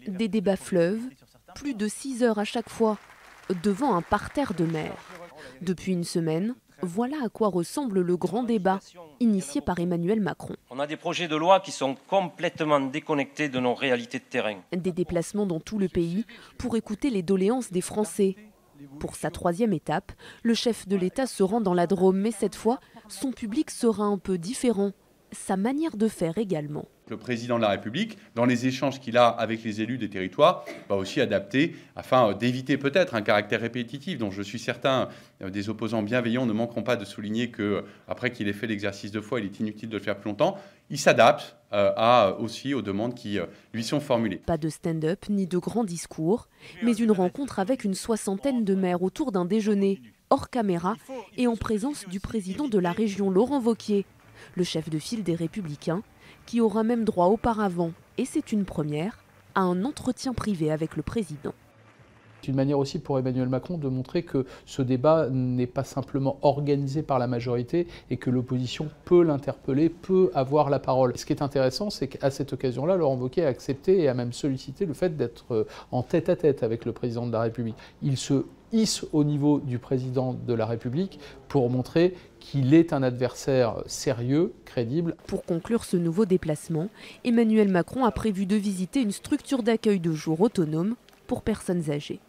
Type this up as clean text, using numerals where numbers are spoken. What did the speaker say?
Des débats fleuves, plus de 6 heures à chaque fois, devant un parterre de maires. Depuis une semaine, voilà à quoi ressemble le grand débat, initié par Emmanuel Macron. On a des projets de loi qui sont complètement déconnectés de nos réalités de terrain. Des déplacements dans tout le pays pour écouter les doléances des Français. Pour sa 3e étape, le chef de l'État se rend dans la Drôme, mais cette fois, son public sera un peu différent. Sa manière de faire également. Le président de la République, dans les échanges qu'il a avec les élus des territoires, va aussi adapter afin d'éviter peut-être un caractère répétitif dont je suis certain des opposants bienveillants ne manqueront pas de souligner qu'après qu'il ait fait l'exercice 2 fois, il est inutile de le faire plus longtemps. Il s'adapte aussi aux demandes qui lui sont formulées. Pas de stand-up ni de grands discours, mais une rencontre avec une 60aine de maires autour d'un déjeuner, hors caméra et en présence du président de la région Laurent Wauquiez, le chef de file des Républicains, qui aura même droit auparavant, et c'est une première, à un entretien privé avec le président. C'est une manière aussi pour Emmanuel Macron de montrer que ce débat n'est pas simplement organisé par la majorité et que l'opposition peut l'interpeller, peut avoir la parole. Ce qui est intéressant, c'est qu'à cette occasion-là, Laurent Wauquiez a accepté et a même sollicité le fait d'être en tête-à-tête avec le président de la République. Il se hisse au niveau du président de la République pour montrer qu'il est un adversaire sérieux, crédible. Pour conclure ce nouveau déplacement, Emmanuel Macron a prévu de visiter une structure d'accueil de jour autonome pour personnes âgées.